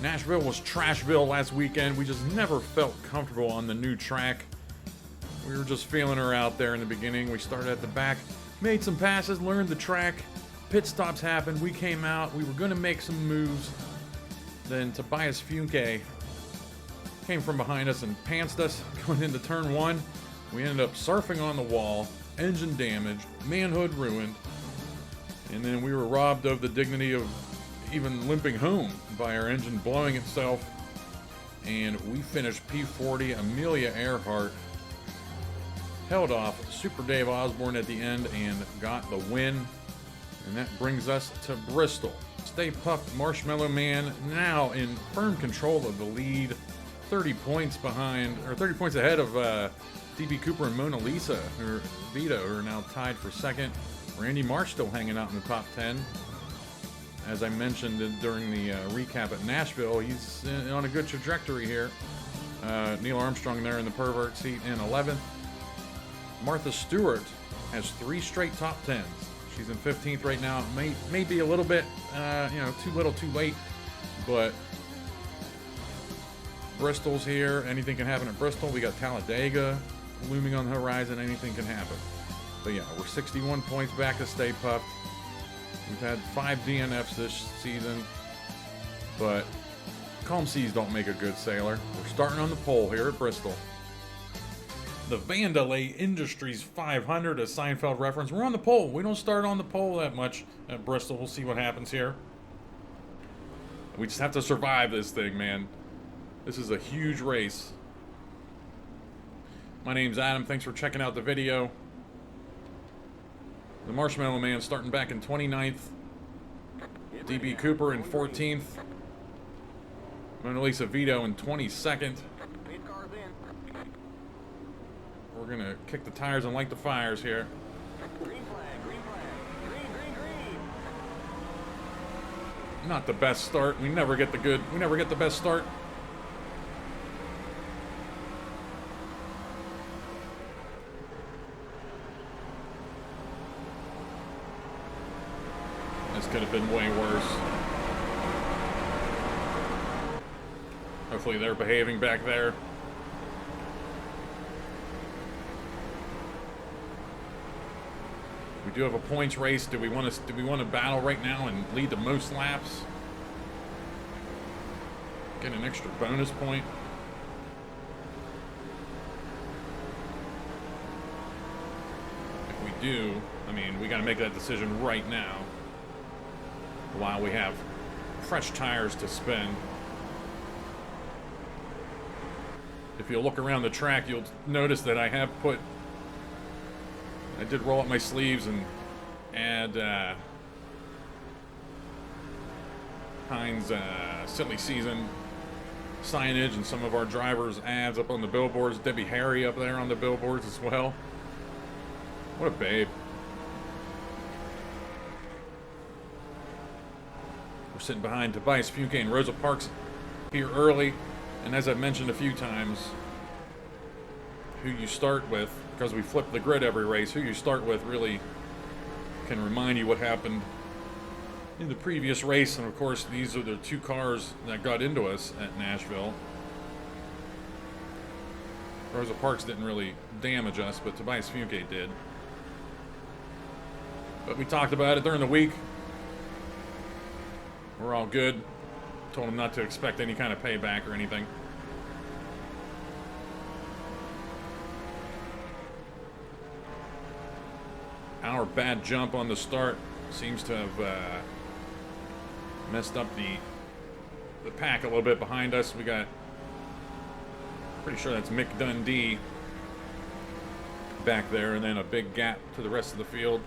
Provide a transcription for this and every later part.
Nashville was Trashville last weekend. We just never felt comfortable on the new track. We were just feeling her out there in the beginning. We started at the back, made some passes, learned the track. Pit stops happened. We came out. We were going to make some moves. Then Tobias Funke came from behind us and pantsed us going into turn one. We ended up surfing on the wall, engine damaged, manhood ruined, and then we were robbed of the dignity of even limping home by our engine blowing itself. And we finished P40. Amelia Earhart held off Super Dave Osborne at the end and got the win. And that brings us to Bristol. Stay Puft Marshmallow Man now in firm control of the lead. 30 points behind, or 30 points ahead of DB Cooper and Mona Lisa, or Vito, who are now tied for second. Randy Marsh still hanging out in the top 10. As I mentioned during the recap at Nashville, he's on a good trajectory here. Neil Armstrong there in the pervert seat in 11th. Martha Stewart has 3 straight top 10s. She's in 15th right now. May be a little bit, too little, too late, but Bristol's here. Anything can happen at Bristol. We got Talladega looming on the horizon. Anything can happen. But yeah, we're 61 points back to Stay Puft. We've had 5 DNFs this season, but calm seas don't make a good sailor. We're starting on the pole here at Bristol. The Vandalay Industries 500, a Seinfeld reference. We're on the pole. We don't start on the pole that much at Bristol. We'll see what happens here. We just have to survive this thing, man. This is a huge race. My name's Adam. Thanks for checking out the video. The Marshmallow Man starting back in 29th. DB Cooper in 14th. Mona Lisa Vito in 22nd. We're going to kick the tires and light the fires here. Green flag, green flag. Green, green, green. Not the best start. We never get the best start. This could have been way worse. Hopefully they're behaving back there. We do have a points race. Do we want to battle right now and lead the most laps? Get an extra bonus point. If we do, I mean, we got to make that decision right now while we have fresh tires to spin. If you look around the track, you'll notice that I did roll up my sleeves and add Heinz Silly season signage and some of our drivers' ads up on the billboards. Debbie Harry up there on the billboards as well. What a babe. We're sitting behind Tobias Funke and Rosa Parks here early. And as I've mentioned a few times, who you start with, because we flip the grid every race, who you start with really can remind you what happened in the previous race. And of course, these are the 2 cars that got into us at Nashville. Rosa Parks didn't really damage us, but Tobias Funke did. But we talked about it during the week. We're all good. Told him not to expect any kind of payback or anything. Our bad jump on the start seems to have messed up the pack a little bit behind us. We got, pretty sure that's Mick Dundee back there, and then a big gap to the rest of the field.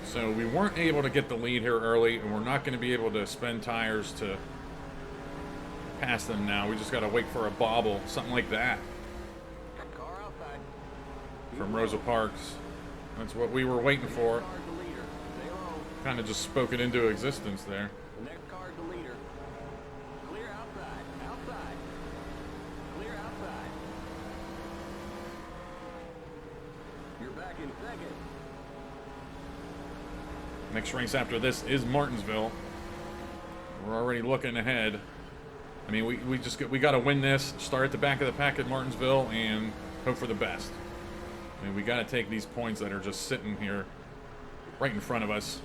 So we weren't able to get the lead here early, and we're not going to be able to spend tires to pass them now. We just got to wait for a bobble, something like that, from Rosa Parks. That's what we were waiting for. Kind of just spoke it into existence there. The next car's the leader. Clear outside. Outside. Clear outside. You're back in second. Next race after this is Martinsville. We're already looking ahead. I mean, we got to win this, start at the back of the pack at Martinsville, and hope for the best. I mean, we got to take these points that are just sitting here right in front of us.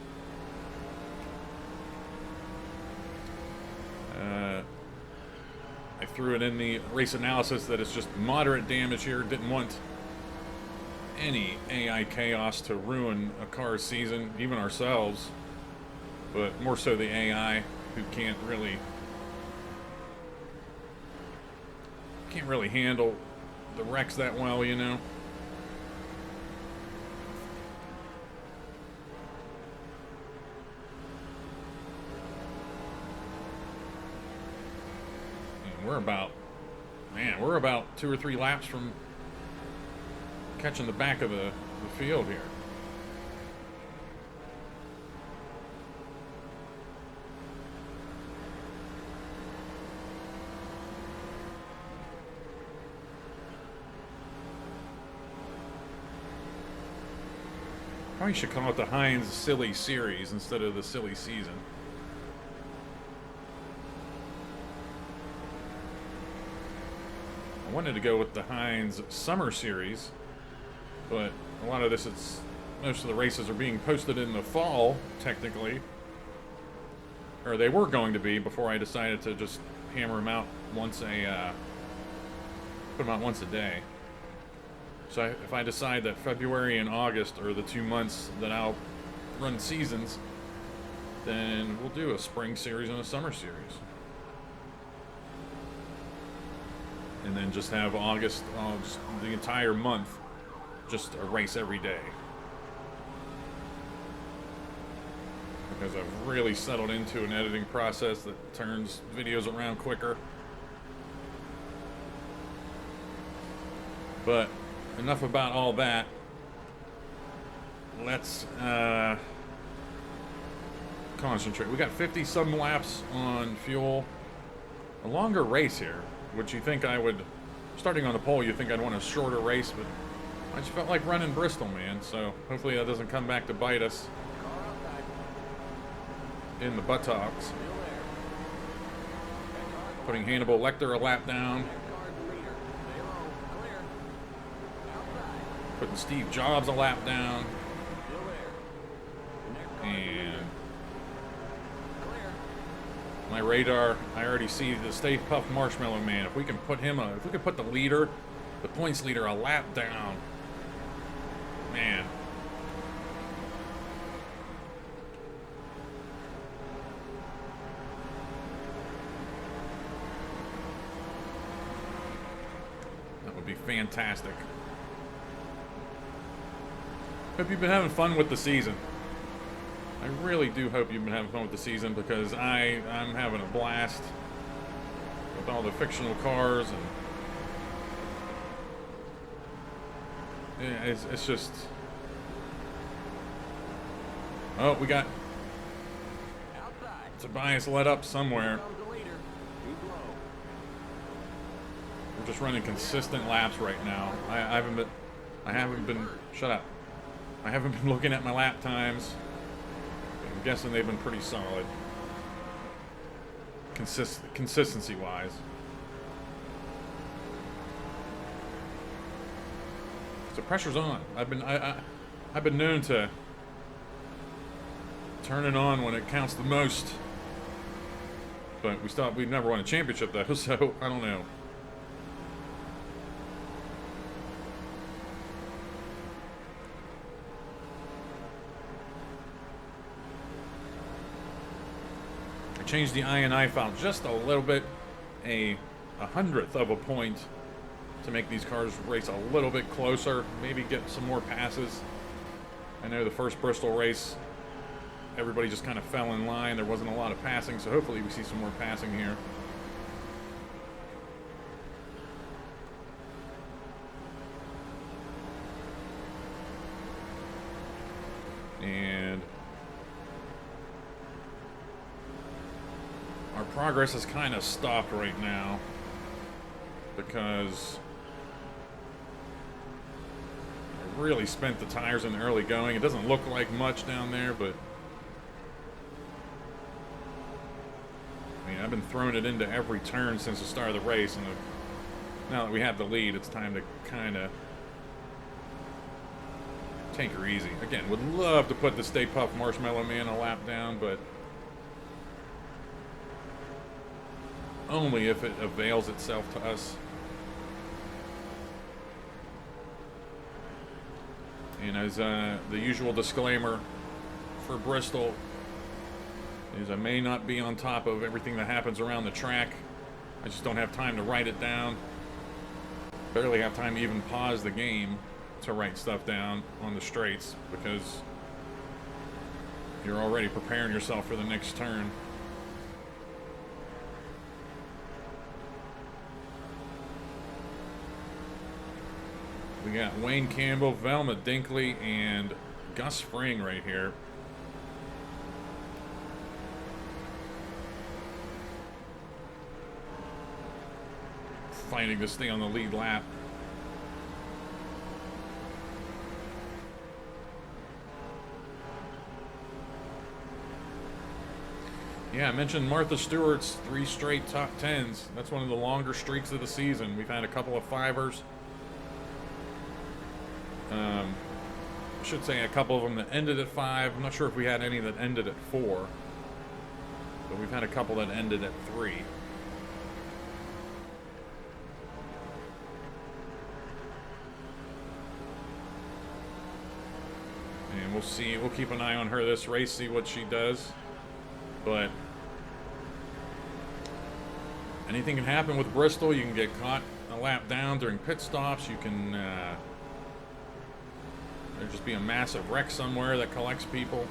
I threw it in the race analysis that it's just moderate damage here. Didn't want any AI chaos to ruin a car's season, even ourselves, but more so the AI, who can't really handle the wrecks that well, you know. And we're about 2 or 3 laps from catching the back of the field here. Probably should call it the Heinz Silly series instead of the silly season. I wanted to go with the Heinz Summer series, but a lot of this, most of the races are being posted in the fall, technically. Or they were going to be before I decided to just hammer them out put them out once a day. So if I decide that February and August are the 2 months that I'll run seasons, then we'll do a spring series and a summer series. And then just have August, just the entire month, just a race every day. Because I've really settled into an editing process that turns videos around quicker. But enough about all that. Let's concentrate. We got 50 some laps on fuel. A longer race here, which you think I would, starting on the pole, you think I'd want a shorter race, but I just felt like running Bristol, man. So hopefully that doesn't come back to bite us in the buttocks. Putting Hannibal Lecter a lap down. Putting Steve Jobs a lap down. And my radar, I already see the Stay Puft Marshmallow Man. If we can put him if we can put the leader, the points leader, a lap down, man. That would be fantastic. Hope you've been having fun with the season. I really do hope you've been having fun with the season, because I'm having a blast with all the fictional cars, and yeah, it's just, oh, we got Tobias let up somewhere. We're just running consistent laps right now. I haven't been shut up. I haven't been looking at my lap times. I'm guessing they've been pretty solid, consistency-wise. So pressure's on. I've been known to turn it on when it counts the most, but we've never won a championship though, so I don't know. Change the INI file just a little bit, a 100th of a point, to make these cars race a little bit closer, maybe get some more passes. I know the first Bristol race, everybody just kind of fell in line. There wasn't a lot of passing, so hopefully we see some more passing here. And our progress is kind of stopped right now because I really spent the tires in the early going. It doesn't look like much down there, but I've been throwing it into every turn since the start of the race, and now that we have the lead, it's time to kind of take her easy. Again, would love to put the Stay Puft Marshmallow Man a lap down, but only if it avails itself to us. And as the usual disclaimer for Bristol is I may not be on top of everything that happens around the track. I just don't have time to write it down. Barely have time to even pause the game to write stuff down on the straights because you're already preparing yourself for the next turn. We got Wayne Campbell, Velma Dinkley, and Gus Fring right here. Fighting to stay on the lead lap. Yeah, I mentioned Martha Stewart's 3 straight top 10s. That's one of the longer streaks of the season. We've had a couple of 5ers. I should say a couple of them that ended at 5. I'm not sure if we had any that ended at 4. But we've had a couple that ended at 3. And we'll see. We'll keep an eye on her this race, see what she does. But anything can happen with Bristol. You can get caught a lap down during pit stops. You can there'll just be a massive wreck somewhere that collects people.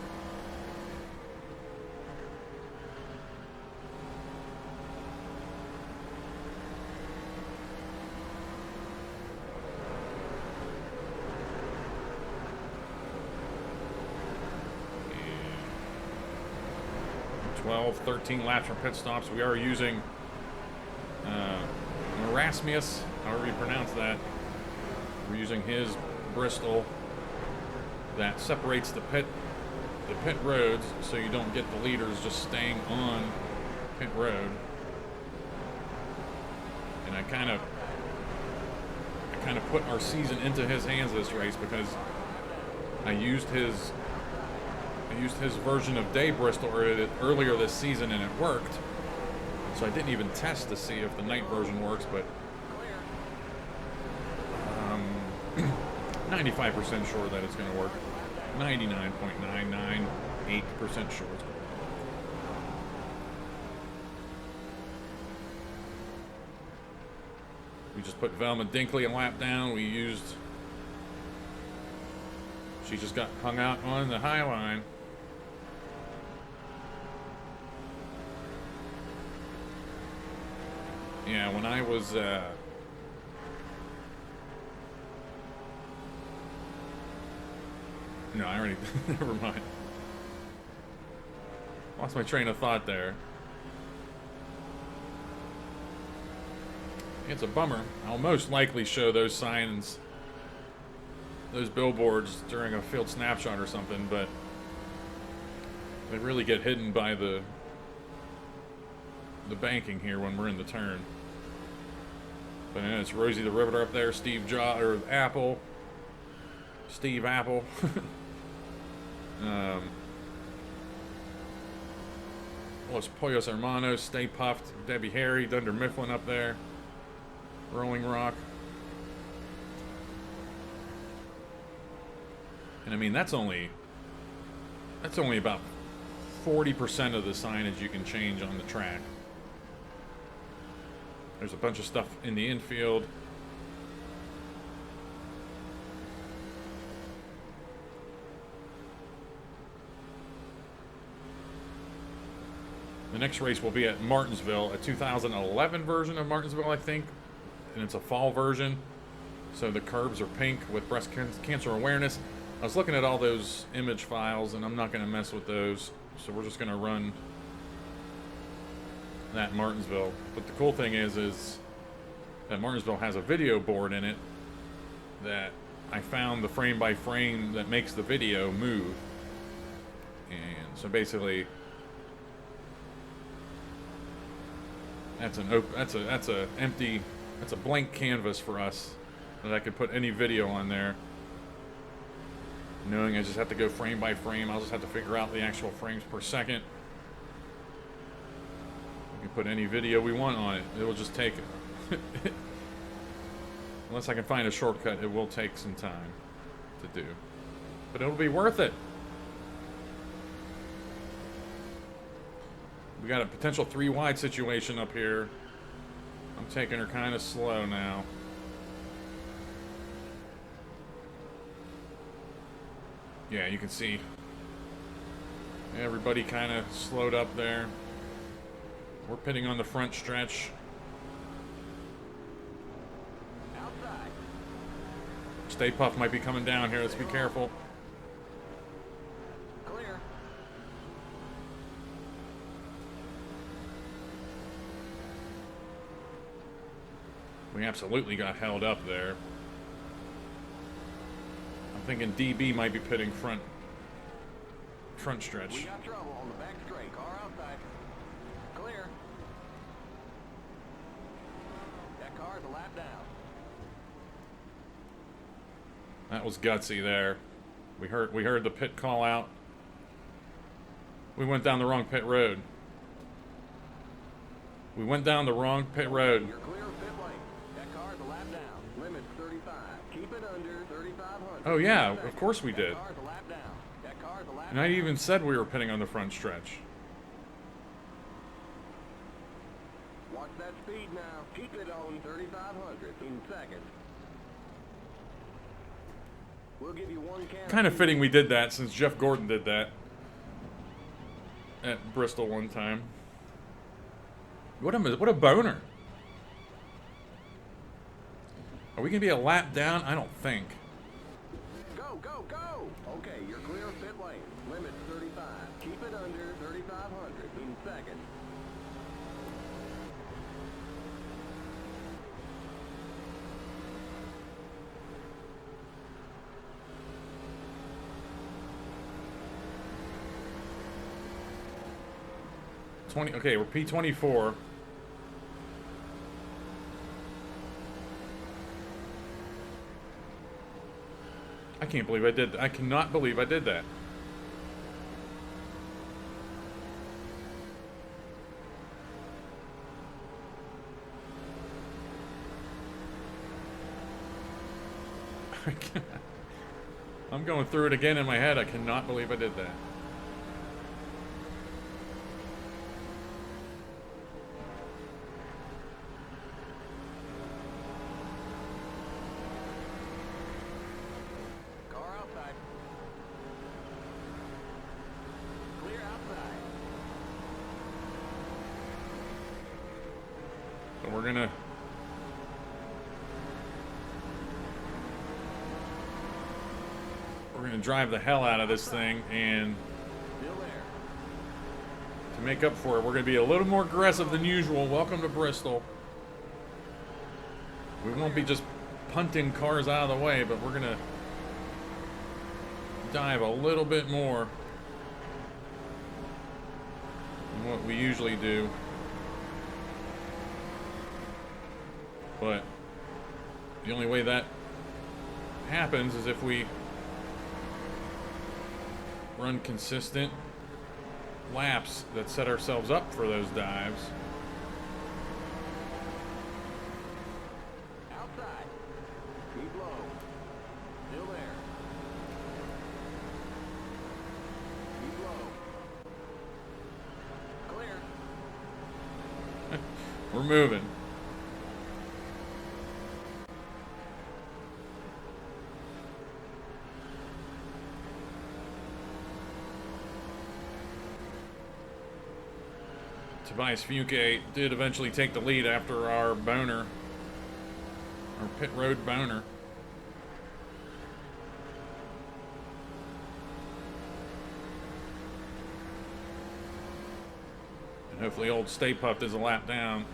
And 12, 13 laps for pit stops. We are using Erasmus, however you pronounce that. We're using his Bristol that separates the pit roads, so you don't get the leaders just staying on pit road. And I kind of put our season into his hands this race because I used his version of Day Bristol earlier this season and it worked. So I didn't even test to see if the night version works, but 95% sure that it's going to work. 99.998% sure it's going to work. We just put Velma Dinkley a lap down. She just got hung out on the high line. Yeah, when I was no, I already never mind. Lost my train of thought there. It's a bummer. I'll most likely show those signs, those billboards during a field snapshot or something, but they really get hidden by the banking here when we're in the turn. But yeah, it's Rosie the Riveter up there, Steve Apple. Los Pollos Hermanos, Stay Puft, Debbie Harry, Dunder Mifflin up there, Rolling Rock. And I mean, that's only about 40% of the signage you can change on the track. There's a bunch of stuff in the infield. The next race will be at Martinsville, a 2011 version of Martinsville, I think. And it's a fall version. So the curbs are pink with breast cancer awareness. I was looking at all those image files, and I'm not going to mess with those. So we're just going to run that Martinsville. But the cool thing is that Martinsville has a video board in it that I found the frame by frame that makes the video move. And so basically That's a empty, that's a blank canvas for us that I could put any video on there. Knowing I just have to go frame by frame, I'll just have to figure out the actual frames per second. We can put any video we want on it. It will just take, unless I can find a shortcut, it will take some time to do. But it'll be worth it. We got a potential 3 wide situation up here. I'm taking her kind of slow now. Yeah, you can see everybody kind of slowed up there. We're pitting on the front stretch. Outside. Stay Puff might be coming down here. Let's be careful. Clear. We absolutely got held up there. I'm thinking DB might be pitting front stretch. We got trouble on the back straight. Car outside. Clear. That car's a lap down. That was gutsy there. We heard the pit call out. We went down the wrong pit road. We went down the wrong pit road. You're clear of pit lane. That car's a lap down. Limit 35. Keep it under 3,500. Oh yeah, of course we did. That car's a lap down. That car's a lap And I even said we were pitting on the front stretch. Watch that speed now. Keep it on 3,500 in seconds. We'll give you one can. Kind of fitting we did that since Jeff Gordon did that at Bristol one time. What a boner. Are we gonna be a lap down? I don't think. Go, go, go! Okay, you're clear of pit lane. Limit 35. Keep it under 3,500 in seconds. Okay, we're P24. I can't believe I did. I cannot believe I did that. I'm going through it again in my head. I cannot believe I did that. Car outside. Clear outside. So we're gonna drive the hell out of this thing, and Still there. to make up for it, we're gonna be a little more aggressive than usual. Welcome to Bristol. We won't be just punting cars out of the way, but we're gonna dive a little bit more than what we usually do. But the only way that happens is if we run consistent laps that set ourselves up for those dives. Outside. Keep low. Still there. Keep low. Clear. We're moving. Tobias Fuke did eventually take the lead after our boner, our pit road boner. And hopefully old Stay Puft is a lap down.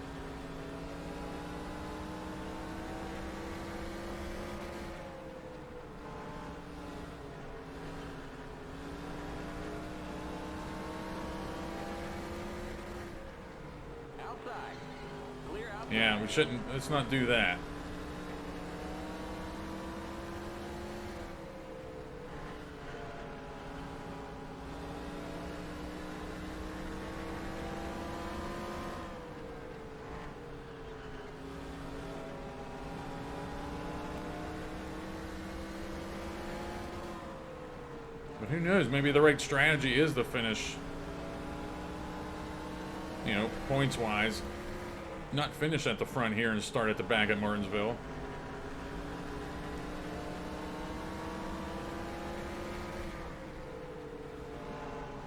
Outside. Yeah, we shouldn't. Let's not do that. But who knows? Maybe the right strategy is to finish, you know, points-wise. Not finish at the front here and start at the back at Martinsville.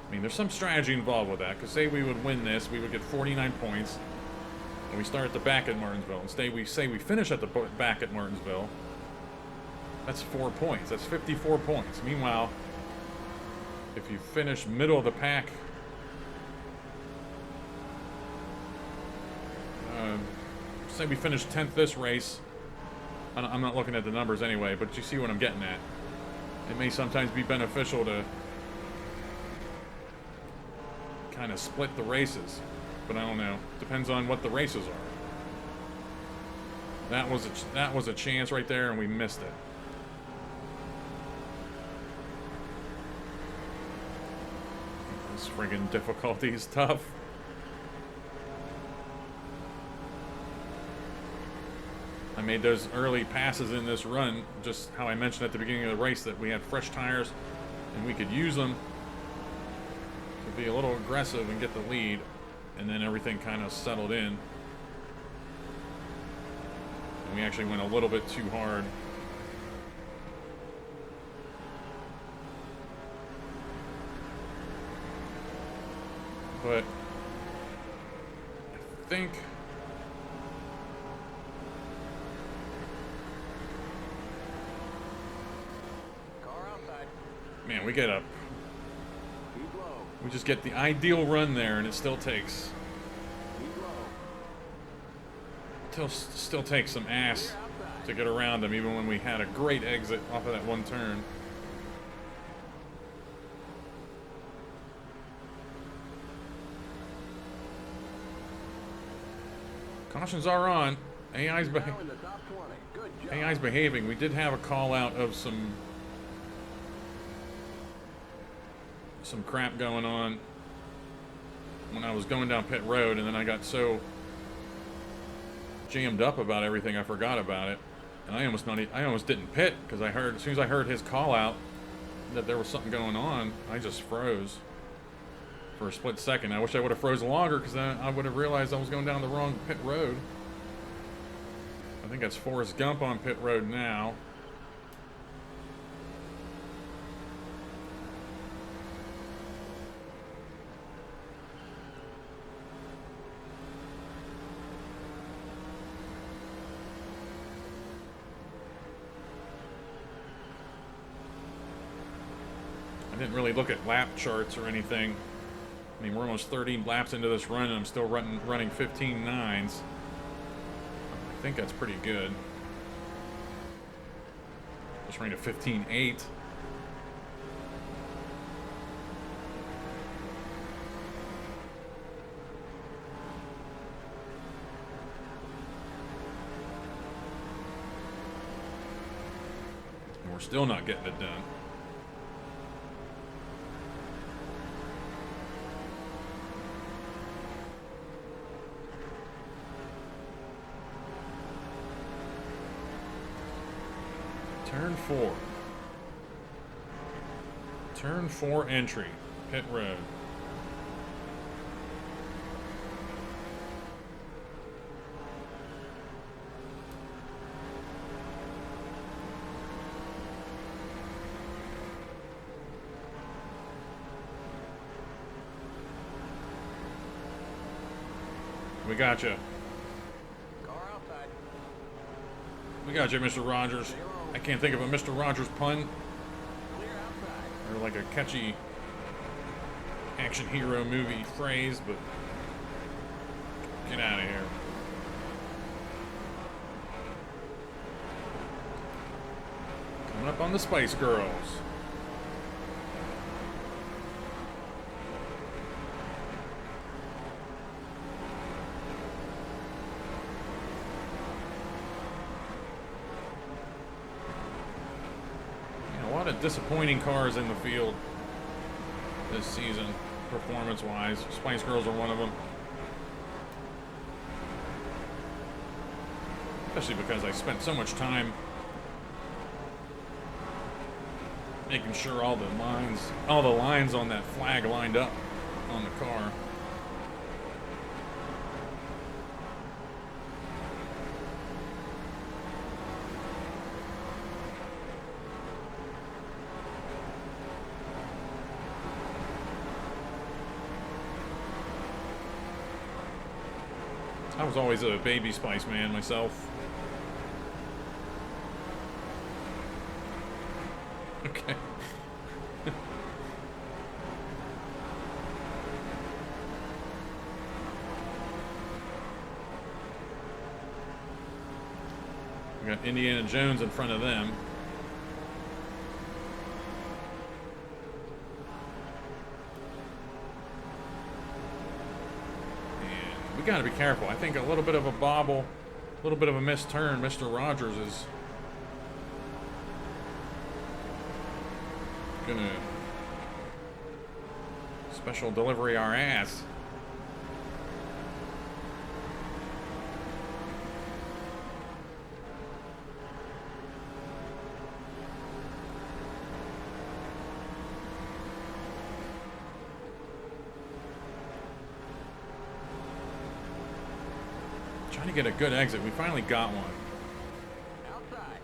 I mean, there's some strategy involved with that, because say we would win this, we would get 49 points, and we start at the back at Martinsville. And say we finish at the back at Martinsville, that's 4 points. That's 54 points. Meanwhile, if you finish middle of the pack, say we finish 10th this race, I'm not looking at the numbers anyway, but you see what I'm getting at. It may sometimes be beneficial to kind of split the races, but I don't know. Depends on what the races are. That was a chance right there, and we missed it. This friggin' difficulty is tough. I made those early passes in this run, just how I mentioned at the beginning of the race, that we had fresh tires and we could use them to be a little aggressive and get the lead, and then everything kind of settled in. And we actually went a little bit too hard. But I think man, we get we just get the ideal run there, and it still takes still takes some ass to get around them, even when we had a great exit off of that one turn. Cautions are on. AI's behaving. We did have a call out of some crap going on when I was going down pit road, and then I got so jammed up about everything I forgot about it, and I almost didn't pit, because as soon as I heard his call out that there was something going on, I just froze for a split second. I wish I would have frozen longer, because then I would have realized I was going down the wrong pit road. I think that's Forrest Gump on pit road now. I didn't really look at lap charts or anything. I mean, we're almost 13 laps into this run, and I'm still running 15 nines. I think that's pretty good. Just running a 15.8. And we're still not getting it done. Turn 4. Turn 4 entry. Pit road. We got you. We got you, Mr. Rogers. I can't think of a Mr. Rogers pun, or like a catchy action hero movie phrase, but get out of here. Coming up on the Spice Girls. disappointing cars in the field this season, performance-wise. Spice Girls are one of them. Especially because I spent so much time making sure all the lines on that flag lined up on the car. I was always a Baby Spice man myself. Okay. We got Indiana Jones in front of them. And we gotta be careful. I think a little bit of a bobble, a little bit of a missed turn. Mr. Rogers is gonna special delivery our ass. Trying to get a good exit. We finally got one. Outside.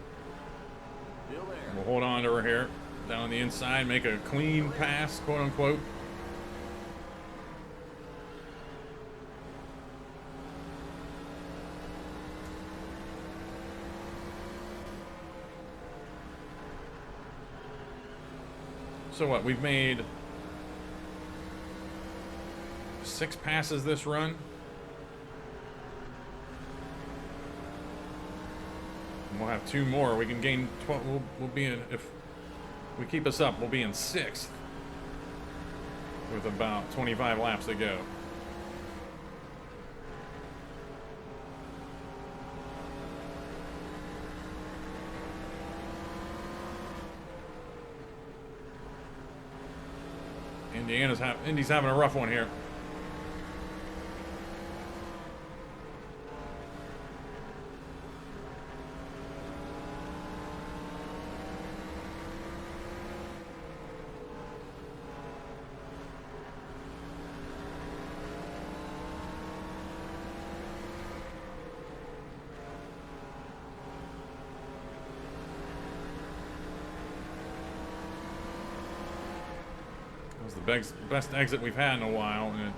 Still there. We'll hold on to her here. Down on the inside, make a clean pass, quote unquote. So what, we've made 6 passes this run. We'll have 2 more. We can gain 12. We'll be in, if we keep us up, we'll be in 6th with about 25 laps to go. Indy's having a rough one here. Best exit we've had in a while, and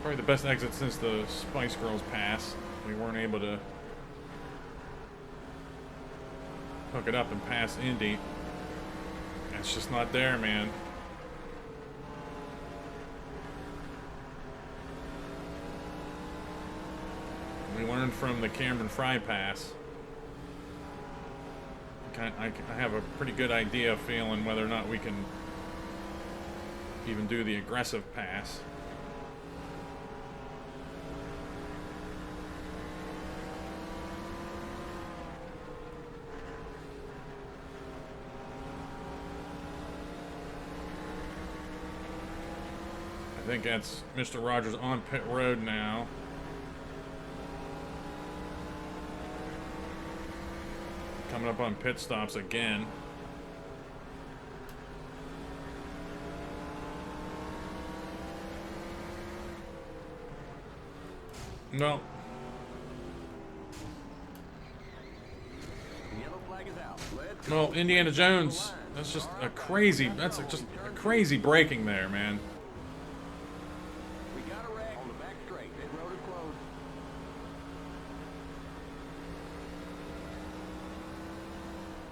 probably the best exit since the Spice Girls pass. We weren't able to hook it up and pass Indy. It's just not there, man. We learned from the Cameron Fry pass. I have a pretty good idea of feeling whether or not we can even do the aggressive pass. I think that's Mr. Rogers on pit road now. Coming up on pit stops again. No. Well, Indiana Jones, that's just a crazy, just a crazy braking there, man. We got a wreck on the back straight. Pit road is closed.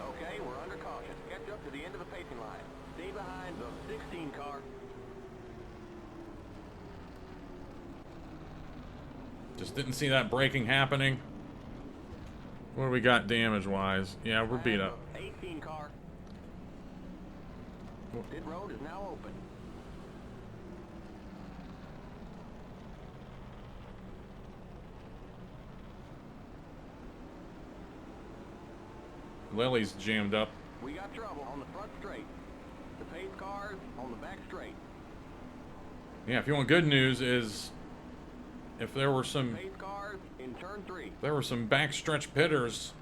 Okay, we're under caution. Catch up to the end of the pacing line. Stay behind the 16 car. Just didn't see that braking happening. What do we got damage-wise? Yeah, we're beat up. 18 car. Pit road is now open. Lily's jammed up. We got trouble on the front straight. The pace cars on the back straight. Yeah, if you want good news is if there were some Pace cars in turn 3. backstretch pitters,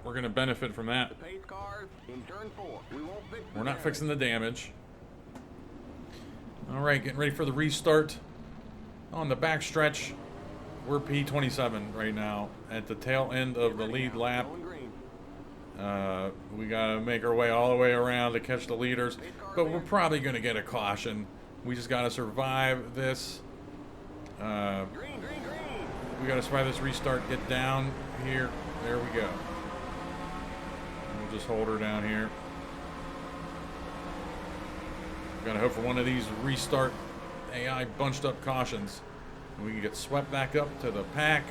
we're gonna benefit from that. The pace cars in turn 4. We won't fix the We're not damage. fixing the damage. All right, getting ready for the restart on the backstretch. We're P27 right now at the tail end of the lead lap. Going green. We gotta make our way all the way around to catch the leaders, but we're probably gonna get a caution. We just gotta survive this. Green, green, green. We gotta survive this restart. Get down here. There we go. We'll just hold her down here. Gotta hope for one of these restart AI bunched up cautions. And we can get swept back up to the pack.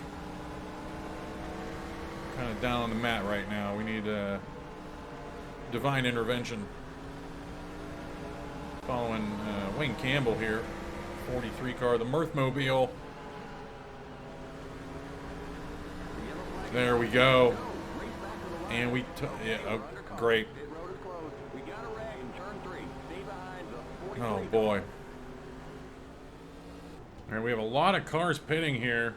Kind of down on the mat right now. We need divine intervention. Following Wayne Campbell here. 43 car, the Mirthmobile. There we go. And we yeah, oh, great. Pit road is closed. We got a wreck in turn 3. Stay behind the 43 Oh boy. Alright, we have a lot of cars pitting here.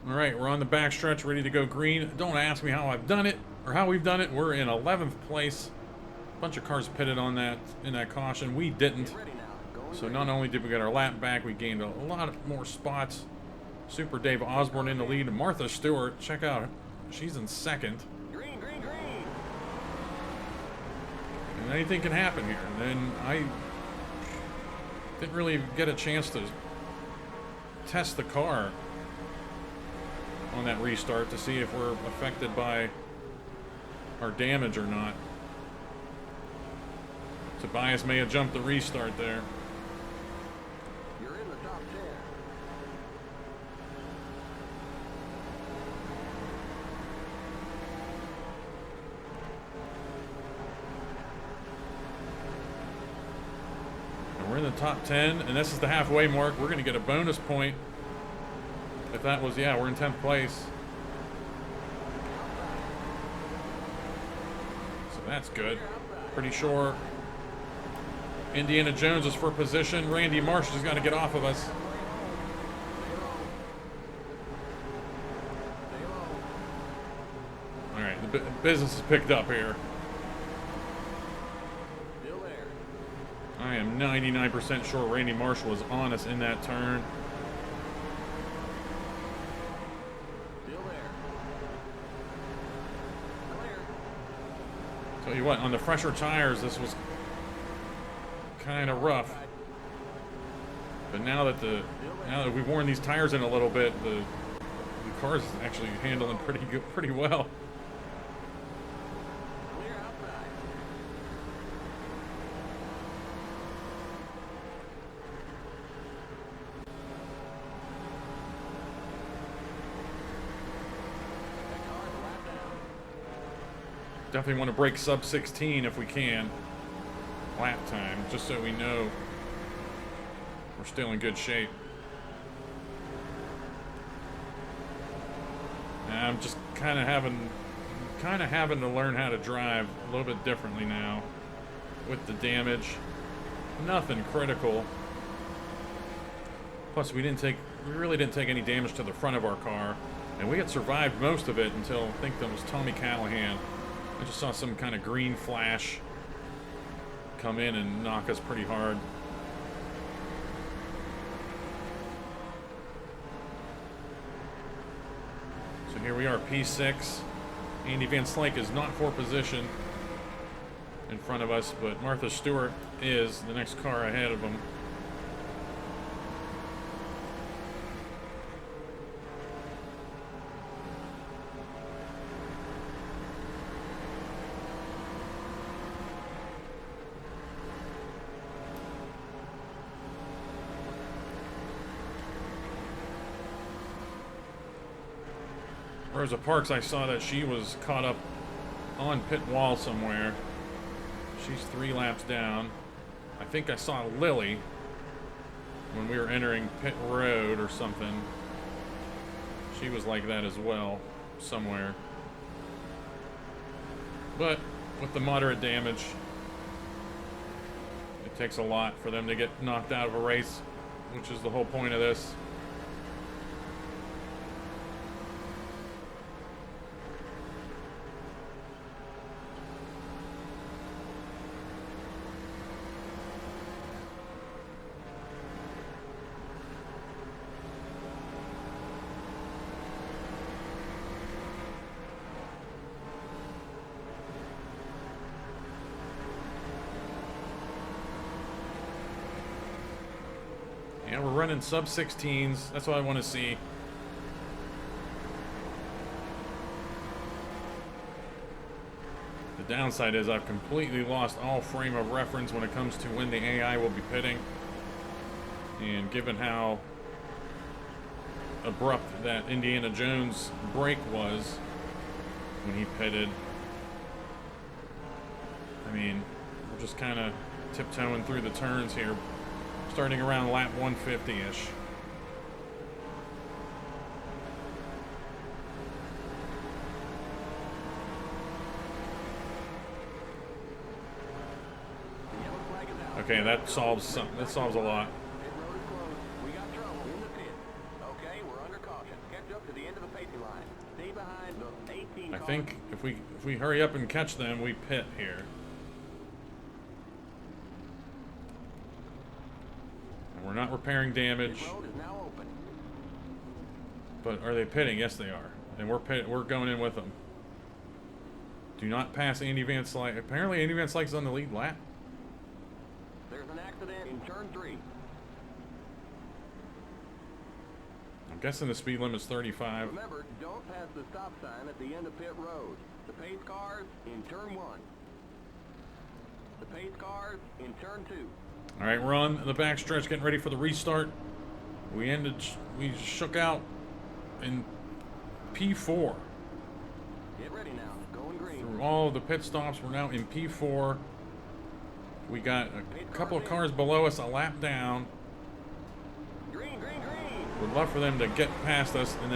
Alright, we're on the backstretch, ready to go green. Don't ask me how I've done it, or how we've done it. We're in 11th place. Bunch of cars pitted on that in that caution. We didn't. Ready now. Going So green. not only did we get our lap back, we gained a lot of more spots. Super Dave Osborne in the lead. And Martha Stewart, check out, she's in second. Green, green, green. And anything can happen here. And then I didn't really get a chance to test the car on that restart to see if we're affected by our damage or not. Tobias may have jumped the restart there. You're in the top 10. And we're in the top 10, and this is the halfway mark. We're going to get a bonus point. If that was, yeah, we're in 10th place. So that's good. Pretty sure Indiana Jones is for position. Randy Marsh has got to get off of us. All right, the business is picked up here. Still there. I am 99% sure Randy Marsh was on us in that turn. Still there. Clear. Tell you what, on the fresher tires, this was kind of rough. But now that we've worn these tires in a little bit, the car's actually handling pretty well. Clear outside. That car's a lap down. Definitely want to break sub 16 if we can. Lap time, just so we know we're still in good shape. And I'm just kind of having to learn how to drive a little bit differently now with the damage. Nothing critical. Plus, we really didn't take any damage to the front of our car, and we had survived most of it until I think that was Tommy Callahan. I just saw some kind of green flash come in and knock us pretty hard. So here we are, P6. Andy Van Slyke is not for position in front of us, but Martha Stewart is the next car ahead of him. Rosa Parks, I saw that she was caught up on pit wall somewhere. She's 3 laps down. I think I saw Lily when we were entering pit road or something. She was like that as well, somewhere. But with the moderate damage, it takes a lot for them to get knocked out of a race, which is the whole point of this. Yeah, we're running sub 16s. That's what I want to see. The downside is I've completely lost all frame of reference when it comes to when the AI will be pitting. And given how abrupt that Indiana Jones break was when he pitted, I mean, we're just kind of tiptoeing through the turns here. Starting around lap 150-ish. Okay, that solves some. That solves a lot. We got trouble in the pit. Okay, we're under caution. Catch up to the end of the pacing line. Stay behind the 18 I cars. think if we hurry up and catch them, we pit here. We're not repairing damage. Pit road is now open. But are they pitting? Yes, they are. And we're going in with them. Do not pass Andy Van Slyke. Apparently, Andy Van Slyke's on the lead lap. There's an accident in turn 3. I'm guessing the speed limit's 35. Remember, don't pass the stop sign at the end of pit road. The pace cars in turn 1. The pace cars in turn 2. All right, we're on the backstretch, getting ready for the restart. We shook out in P4. Get ready now. Going green. Through all of the pit stops, we're now in P4. We got a couple of cars below us, a lap down. Green, green, green. Would love for them to get past us and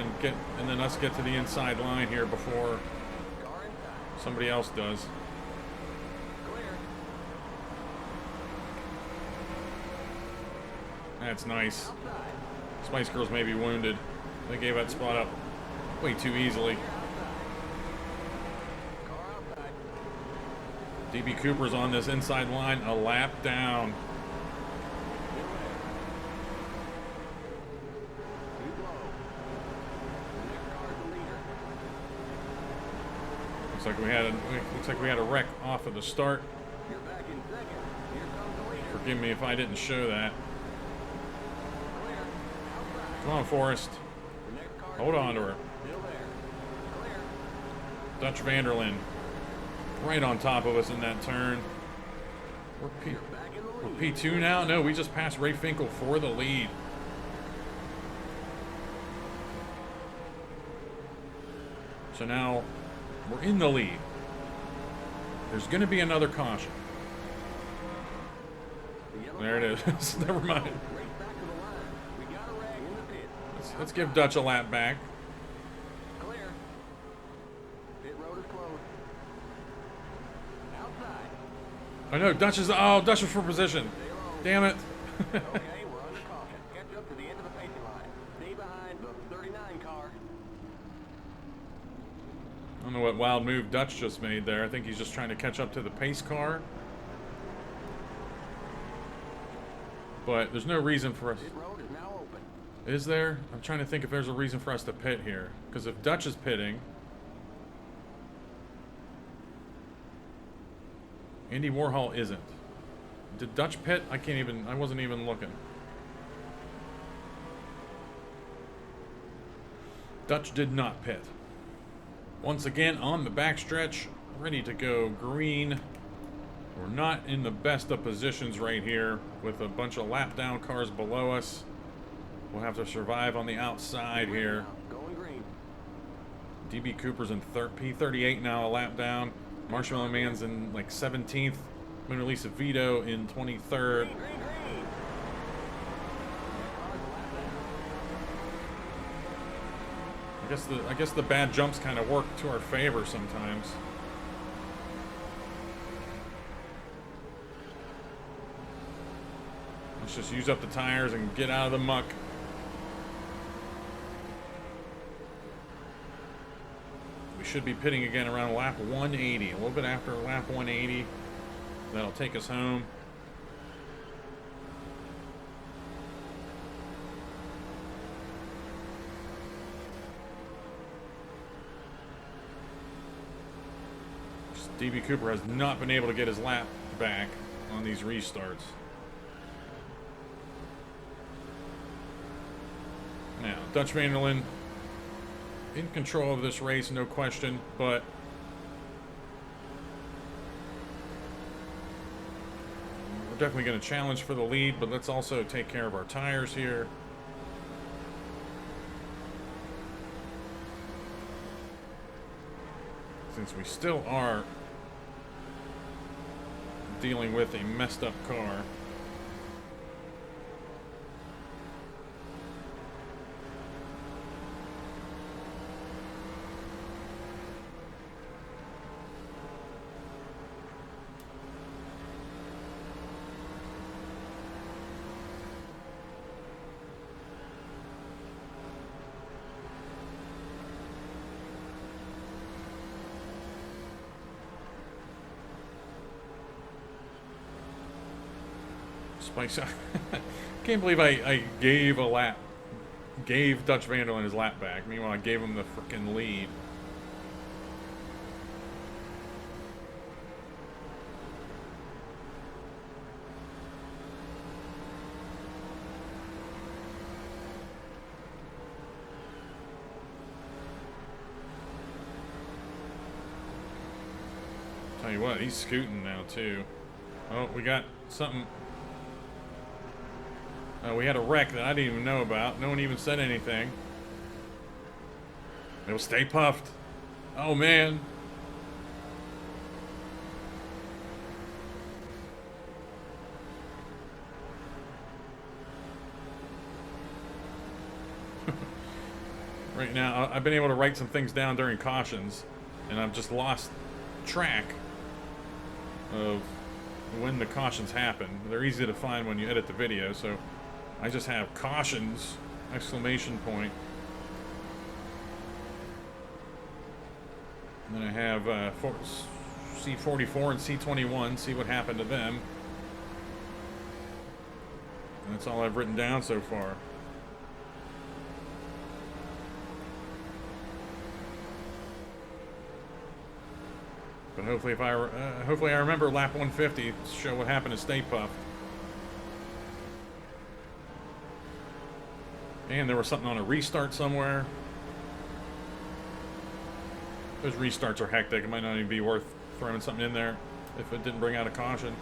then us get to the inside line here before Car inside. somebody else does. Clear. That's nice. Outside. Spice Girls may be wounded. They gave that spot up way too easily. Car outside. DB Cooper's on this inside line, a lap down. Too low. The next car's the leader. Looks like we had a wreck off of the start. You're back in second. Here comes the leader. Forgive me if I didn't show that. Clear. Outside. Come on, Forrest. The next car's Hold the on to leader. her. Still there. Clear. Dutch Vanderlyn right on top of us in that turn. We're You're back in the We're lead. P2 now? No, we just passed Ray Finkel for the lead. So now we're in the lead. There's going to be another caution. The yellow There it flag is. out. Never mind. Race back to the line. We got a rag in the pit. Let's give Dutch a lap back. Clear. Pit road is closed. Outside. Oh no, Dutch is for position. Damn it. Okay, we're under caution. Catch up to the end of the pacing line. Stay behind the 39 car. I don't know what wild move Dutch just made there. I think he's just trying to catch up to the pace car. But there's no reason for us. Pit road is now open. Is there? I'm trying to think if there's a reason for us to pit here. Because if Dutch is pitting, Andy Warhol isn't. Did Dutch pit? I wasn't even looking. Dutch did not pit. Once again, on the backstretch, ready to go green. We're not in the best of positions right here with a bunch of lap down cars below us. We'll have to survive on the outside here. Going green. DB Cooper's in P38 now, a lap down. Marshmallow Man's in like 17th. Mona Lisa Vito in 23rd. Green, green, green. I guess the bad jumps kind of work to our favor sometimes. Let's just use up the tires and get out of the muck. We should be pitting again around lap 180, a little bit after lap 180. That'll take us home. DB Cooper has not been able to get his lap back on these restarts. Now, Dutch Vanderlyn in control of this race, no question, but we're definitely going to challenge for the lead, but let's also take care of our tires here. Since we still are dealing with a messed up car. Spice. Can't believe I gave Dutch Vanderlyn his lap back. Meanwhile, I gave him the frickin' lead. Tell you what, he's scooting now too. Oh, we got something. We had a wreck that I didn't even know about. No one even said anything. It was Stay Puffed. Oh, man. Right now, I've been able to write some things down during cautions, and I've just lost track of when the cautions happen. They're easy to find when you edit the video, so I just have cautions, exclamation point. And then I have C44 and C21, see what happened to them. And that's all I've written down so far. But hopefully hopefully I remember lap 150 to show what happened to Stay Puft. And there was something on a restart somewhere. Those restarts are hectic. It might not even be worth throwing something in there if it didn't bring out a caution.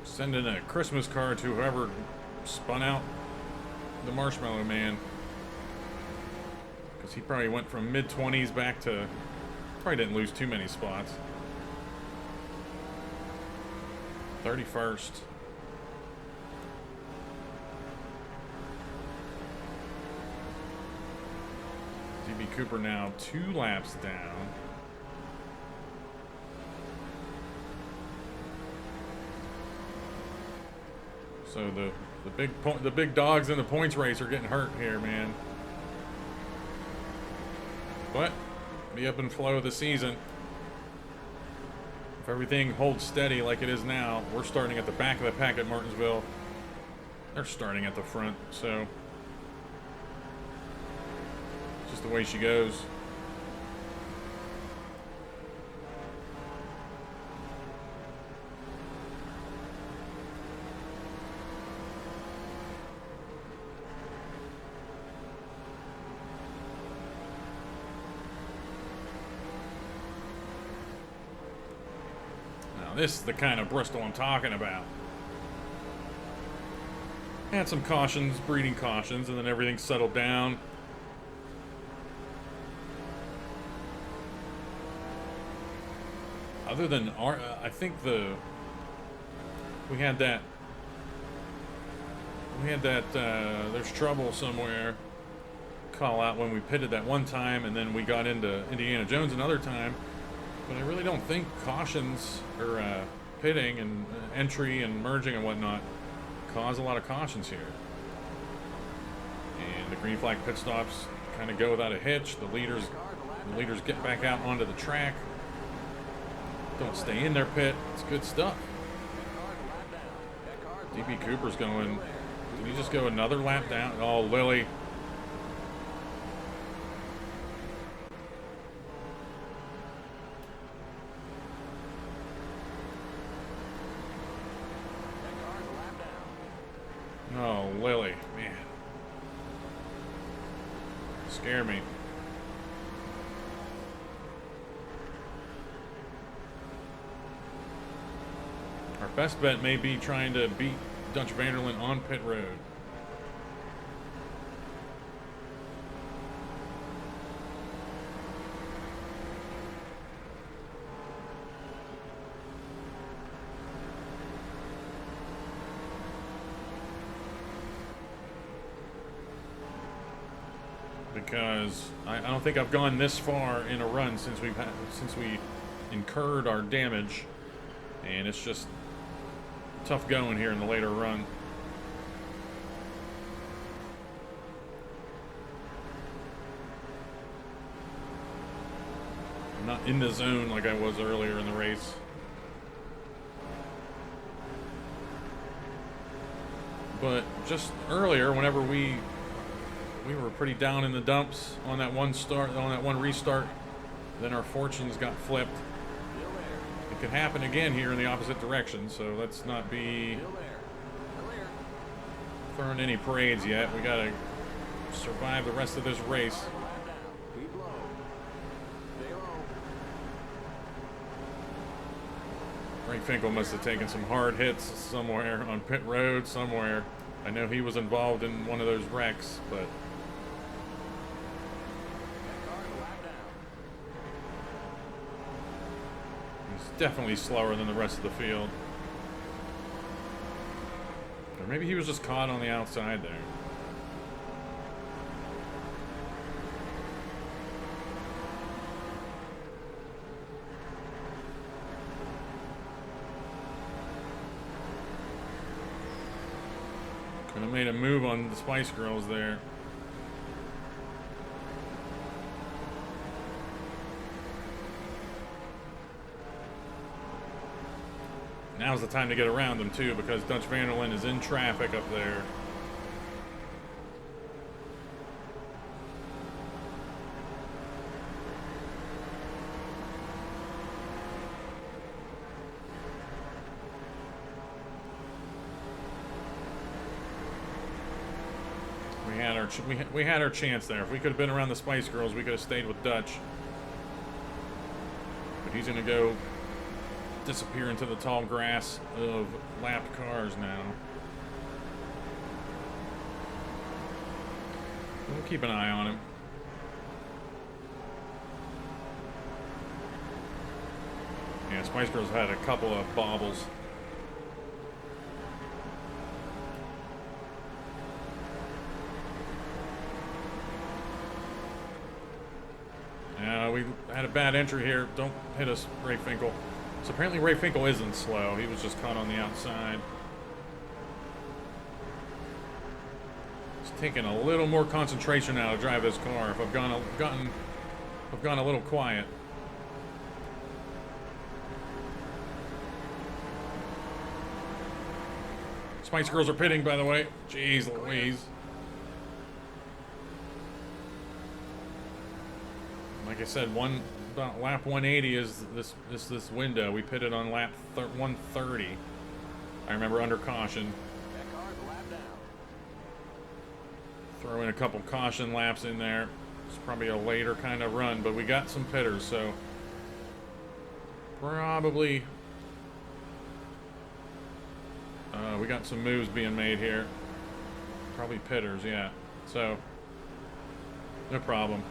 Sending a Christmas card to whoever spun out the Marshmallow Man. Because he probably went from mid-20s back to... Probably didn't lose too many spots. 31st. DB Cooper now 2 laps down. So the big dogs in the points race are getting hurt here, man. But the ebb and flow of the season. If everything holds steady like it is now, we're starting at the back of the pack at Martinsville. They're starting at the front, so it's just the way she goes. This is the kind of Bristol I'm talking about. Had some cautions, breeding cautions, and then everything settled down. Other than I think we had that we had that there's trouble somewhere call out when we pitted that one time, and then we got into Indiana Jones another time. But I really don't think cautions or pitting and entry and merging and whatnot cause a lot of cautions here. And the green flag pit stops kind of go without a hitch. The leaders get back out onto the track. Don't stay in their pit. It's good stuff. DB Cooper's going. Did he just go another lap down? Oh, Lily. Oh, Lily, man. Scare me. Our best bet may be trying to beat Dutch Vanderlyn on pit road. Because I don't think I've gone this far in a run since we incurred our damage, and it's just tough going here in the later run. I'm not in the zone like I was earlier in the race. But just earlier, whenever we were pretty down in the dumps on that one restart, then our fortunes got flipped. It could happen again here in the opposite direction, so let's not be throwing any parades yet. We gotta survive the rest of this race. Ray Finkel must have taken some hard hits somewhere on pit road somewhere. I know he was involved in one of those wrecks, but definitely slower than the rest of the field. Or maybe he was just caught on the outside there. Could have made a move on the Spice Girls there. Now's the time to get around them too, because Dutch Vanderlyn is in traffic up there. We had our chance there. If we could have been around the Spice Girls, we could have stayed with Dutch. But he's gonna go disappear into the tall grass of lapped cars now. We'll keep an eye on him. Yeah, Spice Girls had a couple of bobbles. We had a bad entry here. Don't hit us, Ray Finkel. So apparently Ray Finkel isn't slow. He was just caught on the outside. It's taking a little more concentration now to drive this car. If I've gone a little quiet. Spice Girls are pitting, by the way. Jeez Louise. Like I said, about lap 180 is this window. We pitted on lap 130. I remember under caution. Throw in a couple caution laps in there. It's probably a later kind of run, but we got some pitters, so probably we got some moves being made here. Probably pitters, yeah. So no problem.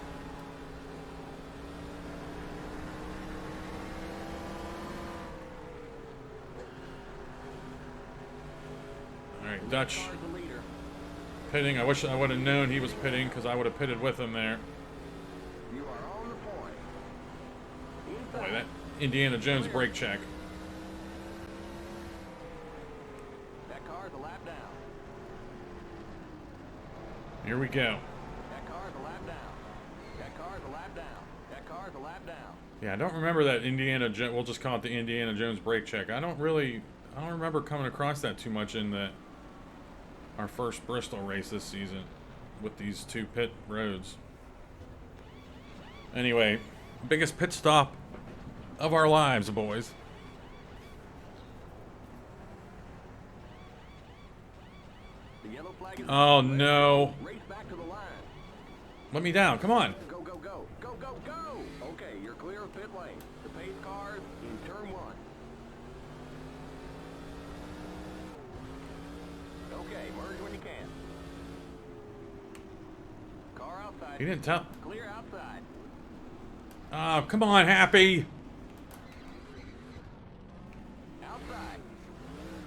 Dutch pitting. I wish I would have known he was pitting because I would have pitted with him there. You are on the point. Boy, that Indiana Jones brake check. That car's a lap down. Here we go. That car's a lap down. That car's a lap down. That car's a lap down. Yeah, I don't remember that we'll just call it the Indiana Jones brake check. I don't remember coming across that too much in our first Bristol race this season with these two pit roads. Anyway, biggest pit stop of our lives, boys. The yellow flag is Oh no. race back to the line. Let me down. Come on. Go, go, go. Go, go, go. Okay, you're clear of pit lane. The pace cars in turn 1. Okay, merge when you can. Car outside. He didn't tell. Clear outside. Oh, come on, Happy. Outside.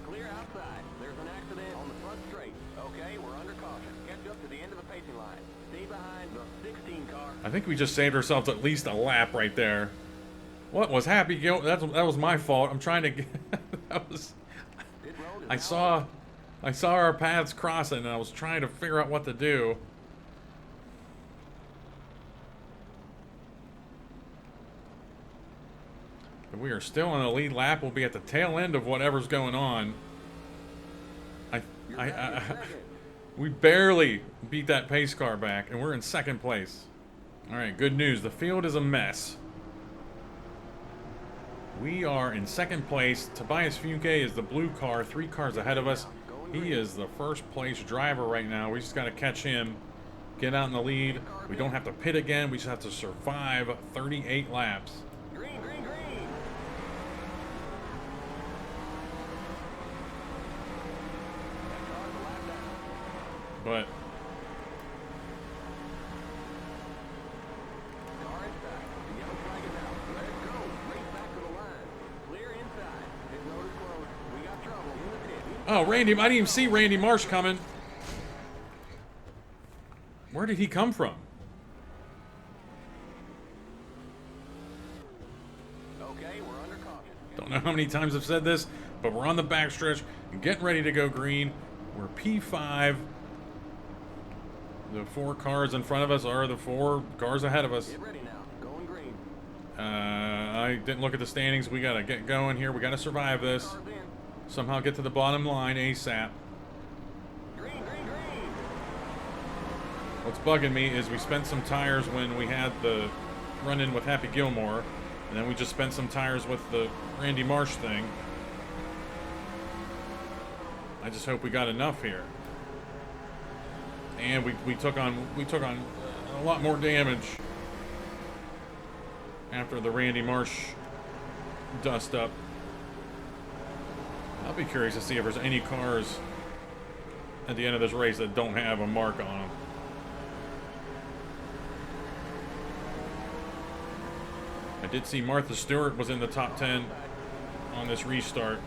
Clear outside. There's an accident on the front straight. Okay, we're under caution. Catch up to the end of the pacing line. Stay behind the 16 car. I think we just saved ourselves at least a lap right there. What was Happy Gil? That was my fault. I'm trying to get. That was. Pit road is I now saw our paths crossing, and I was trying to figure out what to do. But we are still on the lead lap. We'll be at the tail end of whatever's going on. We barely beat that pace car back, and we're in second place. All right, good news. The field is a mess. We are in second place. Tobias Funke is the blue car, 3 cars ahead of us. He is the first place driver right now. We just got to catch him, get out in the lead. We don't have to pit again. We just have to survive 38 laps. green, green, green. That car's a lap down. But Car inside. The yellow flag is out. Let it go. Race back to the line. Clear inside. Pit road is closed. We got trouble in the pit. oh, Randy, I didn't even see Randy Marsh coming. Where did he come from? Okay, we're under caution. Don't know how many times I've said this, but we're on the backstretch and getting ready to go green. We're P5. The 4 cars in front of us are the 4 cars ahead of us. Get ready now. Going green. I didn't look at the standings. We got to get going here. We got to survive this. Cars in. Somehow get to the bottom line ASAP. Green, green, green. What's bugging me is we spent some tires when we had the run-in with Happy Gilmore, and then we just spent some tires with the Randy Marsh thing. I just hope we got enough here. And we took on a lot more damage after the Randy Marsh dust up. I'll be curious to see if there's any cars at the end of this race that don't have a mark on them. I did see Martha Stewart was in the top 10 on this restart.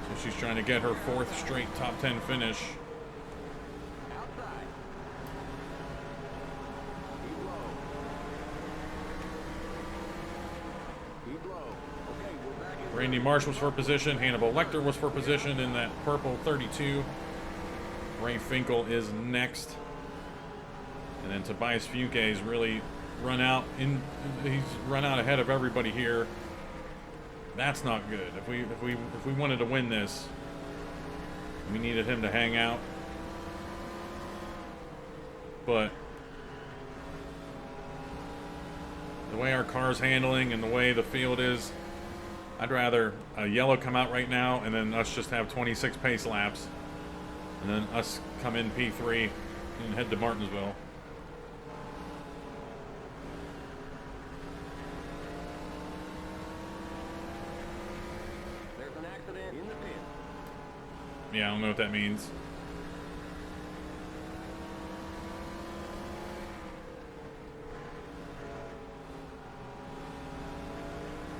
So she's trying to get her 4th straight top 10 finish. Outside. Keep low. Keep low. Okay, we're back in. Randy Marsh was for position. Hannibal Lecter was for position in that purple 32. Ray Finkel is next. And then Tobias Funke has really he's run out ahead of everybody here. That's not good. If we wanted to win this, we needed him to hang out. But the way our car's handling and the way the field is, I'd rather a yellow come out right now and then us just have 26 pace laps, and then us come in P3 and head to Martinsville. There's an accident in the pit. Yeah, I don't know what that means.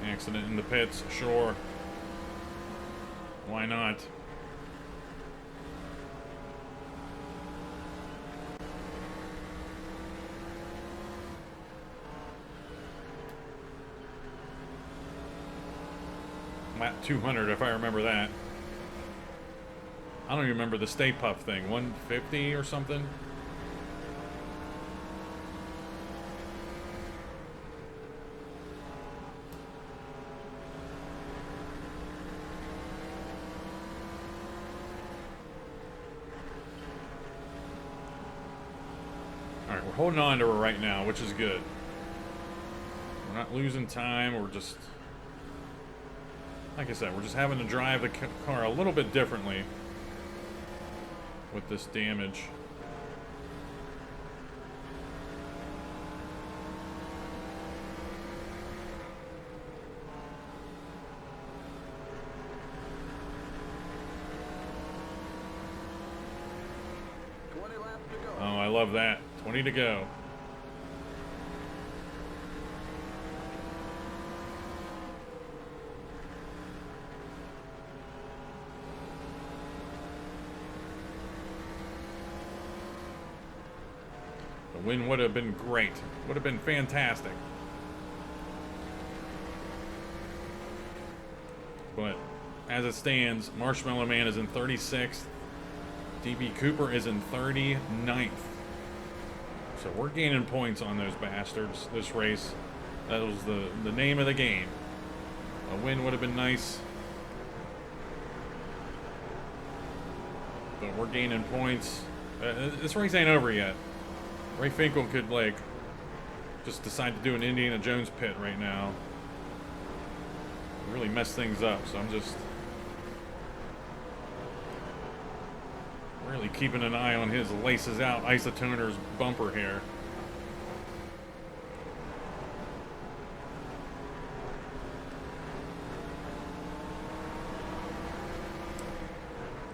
Accident in the pits, sure. Why not? lap 200 if I remember that. I don't even remember the Stay Puft thing. 150 or something? Alright, we're holding on to her right now, which is good. We're not losing time, we're just... Like I said, we're just having to drive the car a little bit differently with this damage. Oh, I love that. 20 to go. The win would have been great. Would have been fantastic. But as it stands, Marshmallow Man is in 36th. DB Cooper is in 39th. So we're gaining points on those bastards this race. That was the name of the game. A win would have been nice. But we're gaining points. This race ain't over yet. Ray Finkel could, like, just decide to do an Indiana Jones pit right now. Really mess things up, so I'm just really keeping an eye on his laces out isotoner's bumper here.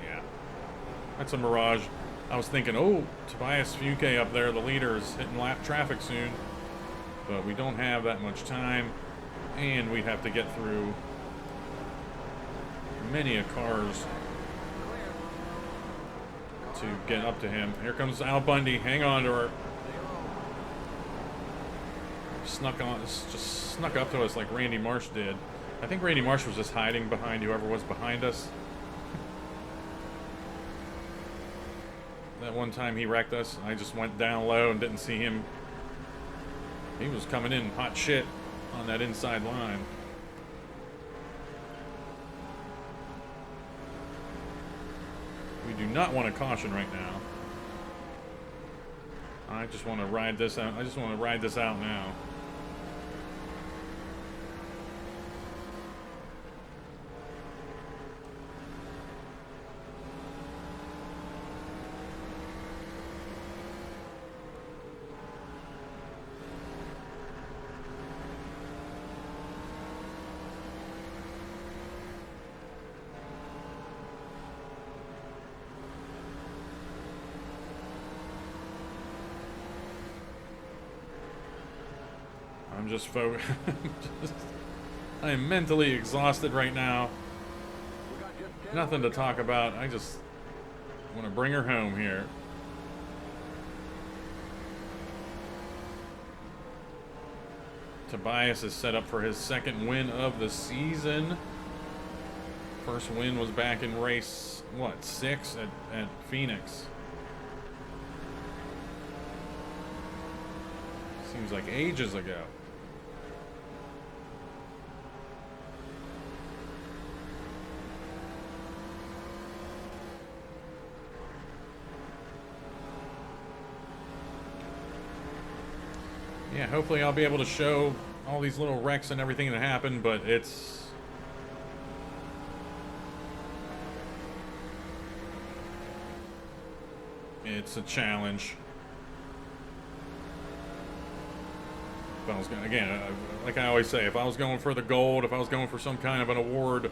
Yeah. That's a mirage. I was thinking, oh, Tobias Fuke up there, the leader, is hitting lap traffic soon. But we don't have that much time, and we have to get through many a cars to get up to him. Here comes Al Bundy. Hang on to her. Just snuck up to us like Randy Marsh did. I think Randy Marsh was just hiding behind whoever was behind us. That one time he wrecked us, I just went down low and didn't see him. He was coming in hot shit on that inside line. We do not want to caution right now. I just want to ride this out. I just want to ride this out now. I'm just I am mentally exhausted right now. Nothing to talk about. I just want to bring her home here. Tobias is set up for his second win of the season. First win was back in race, what, 6 at Phoenix. Seems like ages ago. Yeah, hopefully I'll be able to show all these little wrecks and everything that happened, but it's a challenge. If I was going, again, like I always say, if I was going for the gold, if I was going for some kind of an award,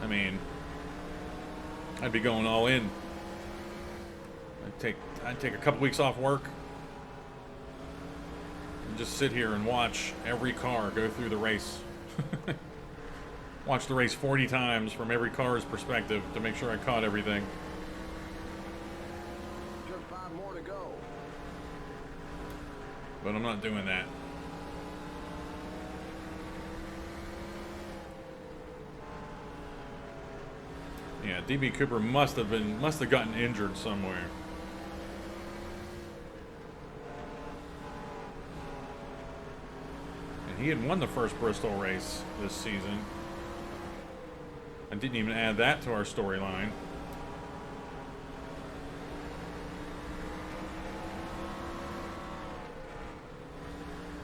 I mean, I'd be going all in. I'd take a couple weeks off work and just sit here and watch every car go through the race. Watch the race 40 times from every car's perspective to make sure I caught everything. Just 5 more to go. But I'm not doing that. Yeah, DB Cooper must have gotten injured somewhere. And he had won the first Bristol race this season. I didn't even add that to our storyline.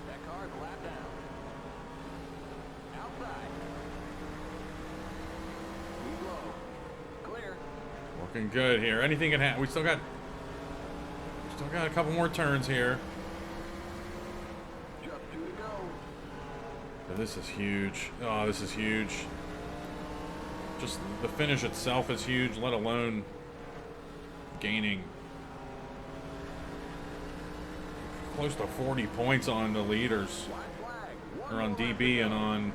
That car's a lap down. Outside. Keep low. Clear. Working good here. Anything can happen. We still got a couple more turns here. Just 2 to go. But this is huge. Oh, this is huge. Just the finish itself is huge, let alone gaining close to 40 points on the leaders, White flag. or on DB and on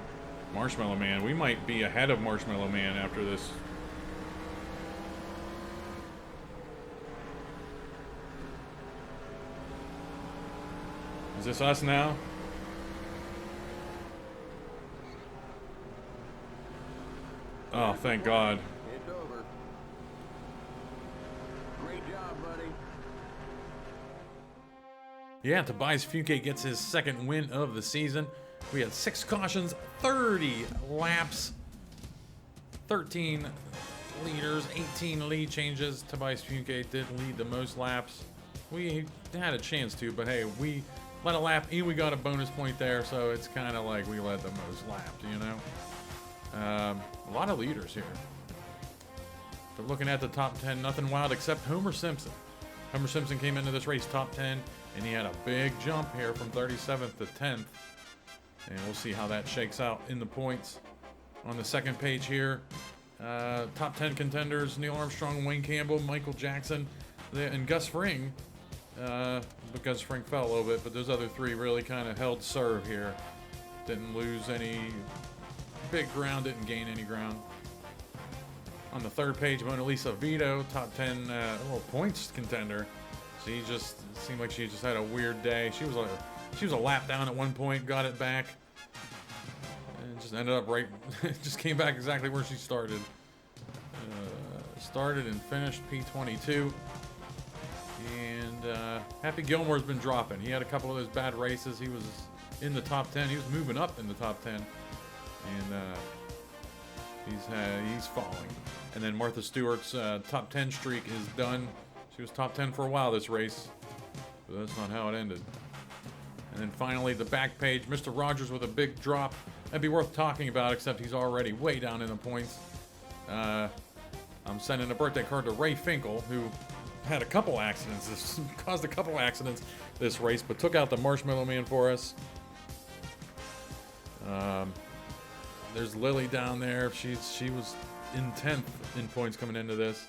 Marshmallow Man. We might be ahead of Marshmallow Man after this. Is this us now? Oh, thank God. It's over. Great job, buddy. Yeah, Tobias Funke gets his second win of the season. We had 6 cautions, 30 laps, 13 leaders, 18 lead changes. Tobias Funke did lead the most laps. We had a chance to, but hey, we led a lap and we got a bonus point there, so it's kind of like we led the most laps, you know? A lot of leaders here. But looking at the top 10, nothing wild except Homer Simpson. Homer Simpson came into this race top 10, and he had a big jump here from 37th to 10th. And we'll see how that shakes out in the points. On the second page here, top 10 contenders: Neil Armstrong, Wayne Campbell, Michael Jackson, and Gus Fring. But Gus Fring fell a little bit, but those other 3 really kind of held serve here. Didn't lose any big ground, didn't gain any ground. On the third page, Mona Lisa Vito, top 10 points contender. She just seemed like she just had a weird day. She was a lap down at one point, got it back, and just ended up right. Just came back exactly where she started. Started and finished P22. And Happy Gilmore's been dropping. He had a couple of those bad races. He was in the top 10. He was moving up in the top 10. And he's falling. And then Martha Stewart's top 10 streak is done. She was top 10 for a while this race, but that's not how it ended. And then finally, the back page, Mr. Rogers with a big drop. That'd be worth talking about, except he's already way down in the points. I'm sending a birthday card to Ray Finkel, who had a couple accidents, caused a couple accidents this race, but took out the Marshmallow Man for us. There's Lily down there. She was in 10th in points coming into this.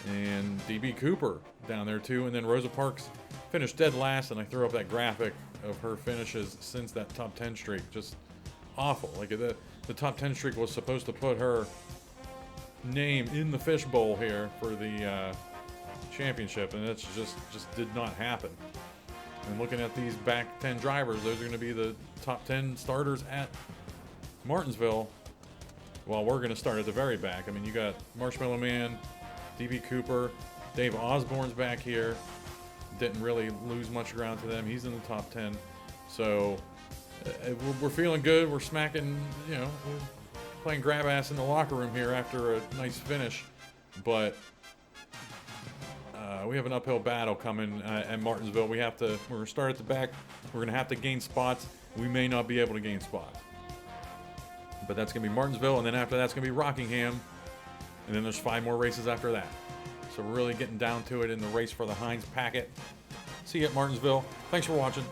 And DB Cooper down there too. And then Rosa Parks finished dead last, and I threw up that graphic of her finishes since that top 10 streak. Just awful. Like the top 10 streak was supposed to put her name in the fishbowl here for the championship, and it's just did not happen. And looking at these back 10 drivers, those are going to be the top 10 starters at Martinsville. Well, we're going to start at the very back. I mean, you got Marshmallow Man, DB Cooper, Dave Osborne's back here. Didn't really lose much ground to them. He's in the top 10. So we're feeling good. We're smacking, we're playing grab ass in the locker room here after a nice finish. But we have an uphill battle coming at Martinsville. We're going to start at the back. We're going to have to gain spots. We may not be able to gain spots. But that's going to be Martinsville, and then after that's going to be Rockingham. And then there's 5 more races after that. So we're really getting down to it in the race for the Heinz packet. See you at Martinsville. Thanks for watching.